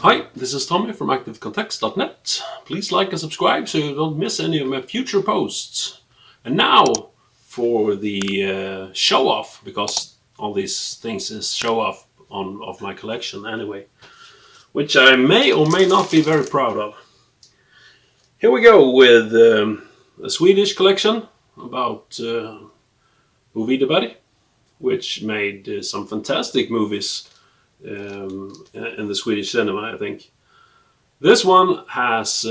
Hi, this is Tommy from ActiveContext.net. Please like and subscribe so you don't miss any of my future posts. And now for the show off, because all these things is show off of my collection anyway, which I may or may not be very proud of. Here we go with a Swedish collection about Movie Debatte, which made some fantastic movies in the Swedish cinema, I think. This one has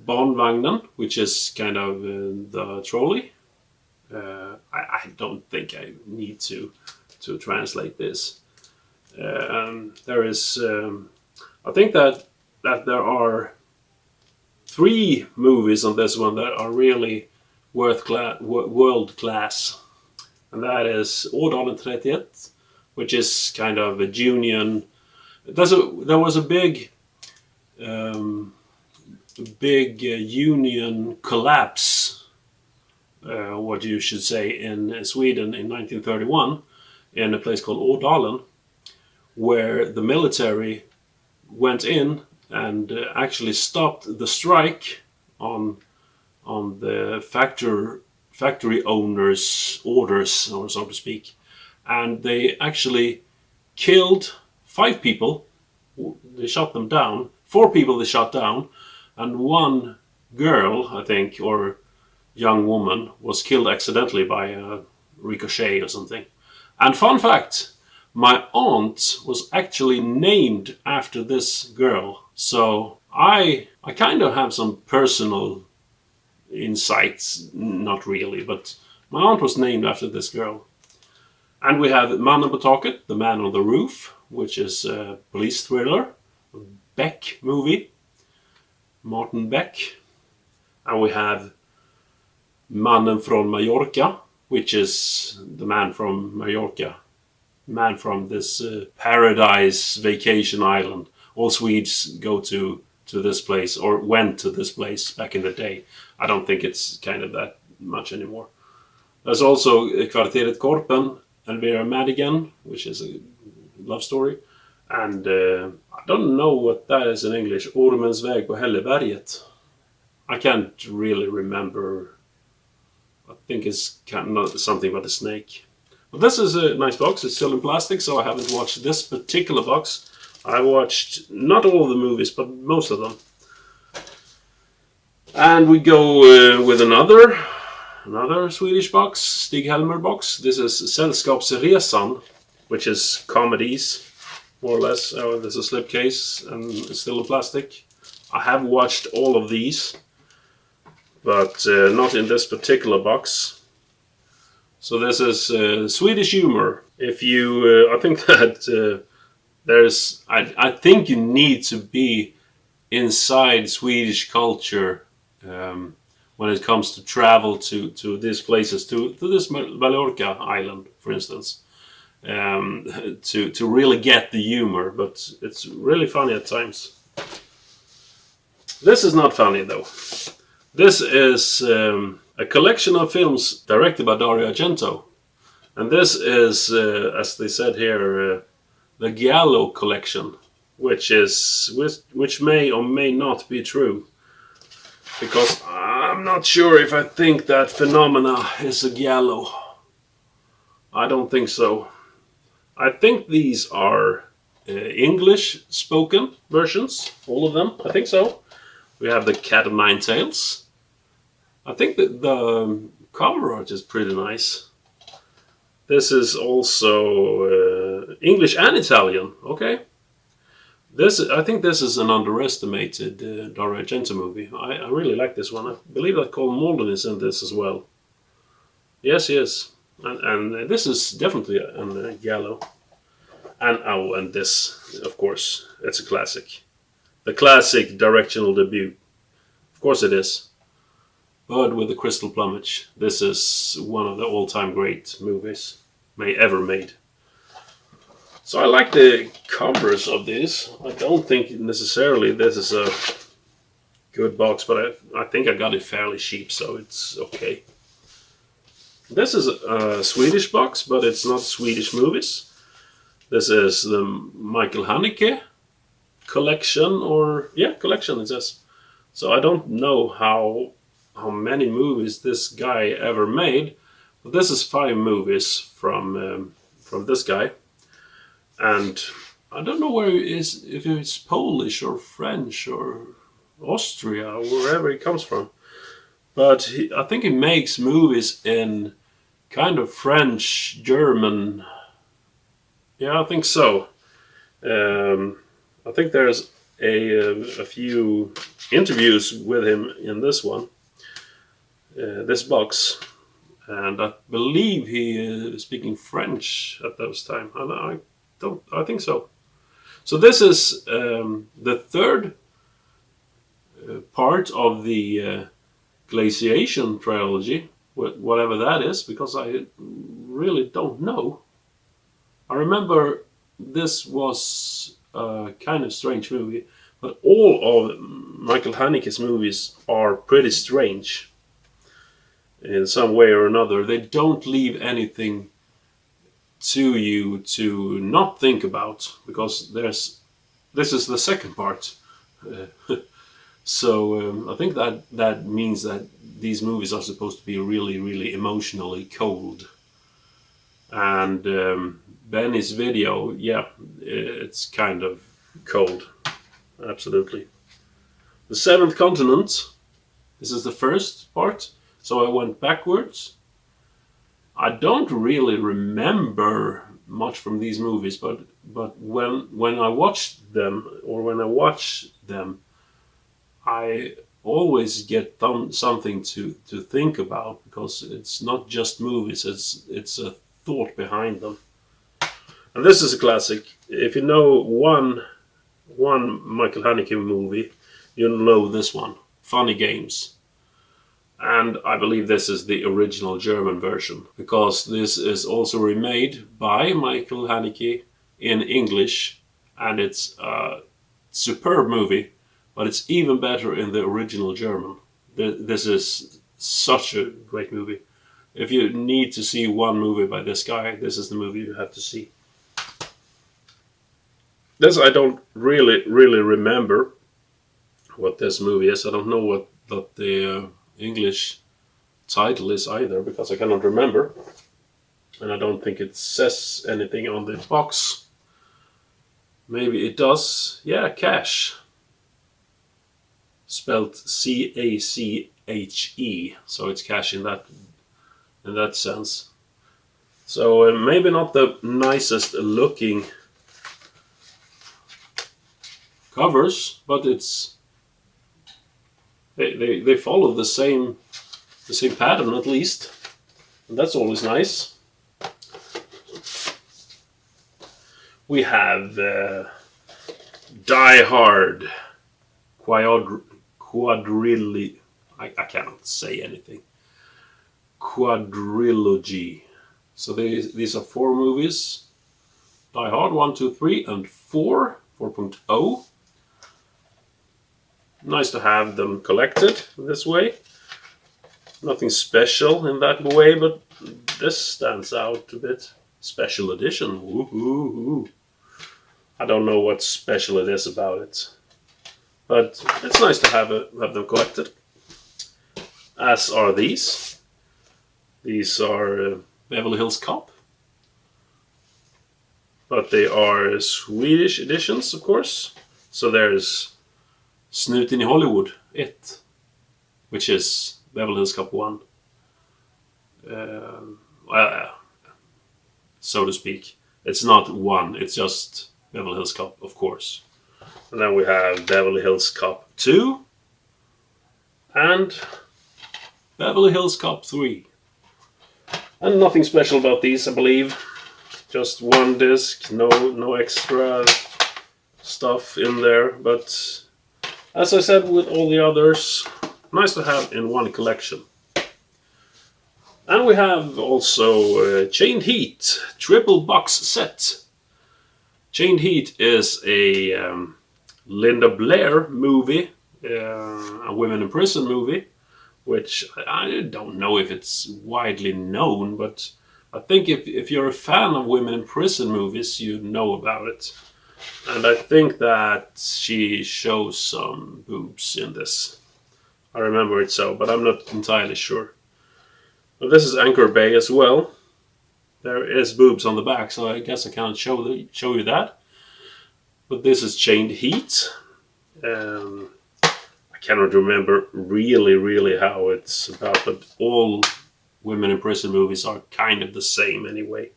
Barnvagnen, which is kind of the trolley. I don't think I need to translate this. There is, I think that there are 3 movies on this one that are really world class, and that is Ådalen 31, which is kind of a union. There was a big union collapse, what you should say, in Sweden in 1931, in a place called Ådalen, where the military went in and actually stopped the strike on the factory owners' orders, or so to speak. And they actually killed 5 people. They shot them down. 4 people they shot down, and 1 girl, I think, or young woman, was killed accidentally by a ricochet or something. And fun fact, my aunt was actually named after this girl. So I kind of have some personal insights, not really, but my aunt was named after this girl. And we have Mannen på taket, The Man on the Roof, which is a police thriller, a Beck movie, Martin Beck. And we have Mannen från Mallorca, which is the man from Mallorca, man from this paradise vacation island. All Swedes go to this place, or went to this place back in the day. I don't think it's kind of that much anymore. There's also Kvarteret Korpen, Elvira Madigan, which is a love story. And I don't know what that is in English. Ormens väg på Hälleberget. I can't really remember. I think it's kind of something about a snake. But this is a nice box. It's still in plastic, so I haven't watched this particular box. I watched not all of the movies, but most of them. And we go with another Swedish box, Stig-Helmer box. This is Sällskapsresan, which is comedies, more or less. There's a slipcase and it's still in plastic. I have watched all of these, but not in this particular box. So this is Swedish Humor. If you, I think that I think you need to be inside Swedish culture when it comes to travel to these places, to this Mallorca island, for instance, to really get the humor. But it's really funny at times. This is not funny though. This is a collection of films directed by Dario Argento, and this is, as they said here, the Giallo collection, which may or may not be true, because I'm not sure if I think that Phenomena is a Giallo. I don't think so. I think these are English spoken versions, all of them. I think so. We have the Cat of Nine Tails. I think that the cover art is pretty nice. This is also English and Italian. Okay. I think this is an underestimated Dario Argento movie. I really like this one. I believe that Colm Malden is in this as well. Yes, he is. And this is definitely a Giallo. And this, of course, it's a classic. The classic directional debut. Of course it is. Bird with the Crystal Plumage. This is one of the all-time great movies ever made. So I like the covers of this. I don't think necessarily this is a good box, but I think I got it fairly cheap, so it's okay. This is a Swedish box, but it's not Swedish movies. This is the Michael Haneke Collection, or yeah, Collection it says. So I don't know how many movies this guy ever made, but this is 5 movies from this guy, and I don't know where he is, if it's Polish or French or Austria or wherever he comes from, but I think he makes movies in kind of French, German. Yeah, I think so. I think there's a few interviews with him in this one, this box, and I believe he is speaking French at those time. I think so. So this is the third part of the glaciation trilogy, whatever that is, because I really don't know. I remember this was a kind of strange movie, but all of Michael Haneke's movies are pretty strange in some way or another. They don't leave anything to you to not think about, because this is the second part. So I think that means that these movies are supposed to be really, really emotionally cold. And Benny's video, yeah, it's kind of cold. Absolutely. The Seventh Continent. This is the first part. So I went backwards. I don't really remember much from these movies, but when I watched them, I always get something to think about, because it's not just movies, it's a thought behind them. And this is a classic. If you know one Michael Haneke movie, you'll know this one, Funny Games. And I believe this is the original German version, because this is also remade by Michael Haneke in English, and it's a superb movie, but it's even better in the original German. This is such a great movie. If you need to see one movie by this guy, this is the movie you have to see. This I don't really remember what this movie is. I don't know what the English title is either, because I cannot remember, and I don't think it says anything on the box. Maybe it does. Yeah, Cash, spelled Cache, so it's cash in that sense. So maybe not the nicest looking covers, but it's they follow the same pattern at least, and that's always nice. We have Die Hard quadrilogy. I cannot say anything. Quadrilogy. So these are 4 movies. Die Hard 1, 2, 3, and 4. 4.0. Nice to have them collected this way. Nothing special in that way, but this stands out a bit. Special edition. Woohoo! I don't know what special it is about it, but it's nice to have them collected. As are these. These are Beverly Hills Cop, but they are Swedish editions, of course. So there's Snuten i Hollywood 1, which is Beverly Hills Cop 1, so to speak. It's not 1, it's just Beverly Hills Cop, of course. And then we have Beverly Hills Cop 2 and Beverly Hills Cop 3. And nothing special about these, I believe. Just one disc, no extra stuff in there. But as I said with all the others, nice to have in one collection. And we have also Chained Heat triple box set. Chained Heat is a Linda Blair movie, a women in prison movie, which I don't know if it's widely known, but I think if you're a fan of women in prison movies, you know about it. And I think that she shows some boobs in this. I remember it so, but I'm not entirely sure. But this is Anchor Bay as well. There is boobs on the back, so I guess I can't show you that. But this is Chained Heat. I cannot remember really how it's about, but all women in prison movies are kind of the same anyway.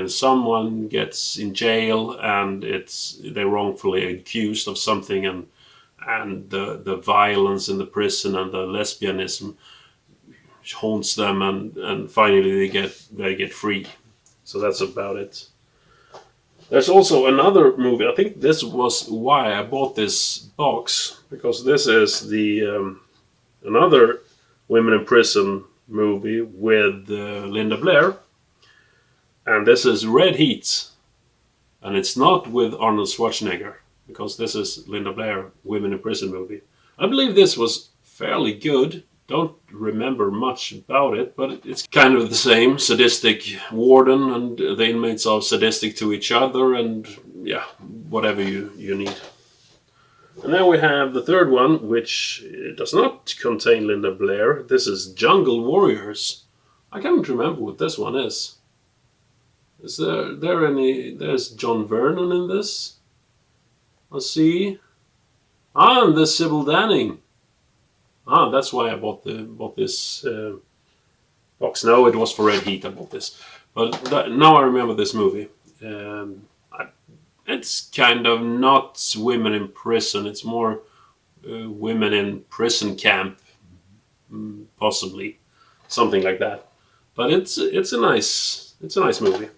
Someone gets in jail and they're wrongfully accused of something, and the violence in the prison and the lesbianism haunts them, and finally they get free. So that's about it. There's also another movie. I think this was why I bought this box, because this is the another women in prison movie with Linda Blair, and this is Red Heat, and it's not with Arnold Schwarzenegger, because this is Linda Blair women in prison movie. I believe this was fairly good. Don't remember much about it, but it's kind of the same. Sadistic warden, and the inmates are sadistic to each other, and yeah, whatever you need. And now we have the third one, which does not contain Linda Blair. This is Jungle Warriors. I can't remember what this one is. Is there any... There's John Vernon in this. Let's see. And the Sybil Danning. That's why I bought this box. No, it was for Red Heat I bought this. But now I remember this movie. It's kind of not women in prison. It's more women in prison camp, possibly, something like that. But it's a nice movie.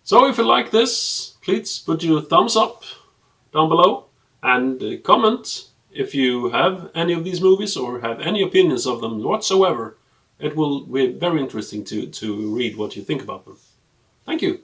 So if you like this, please put your thumbs up down below and comment if you have any of these movies or have any opinions of them whatsoever. It will be very interesting to read what you think about them. Thank you.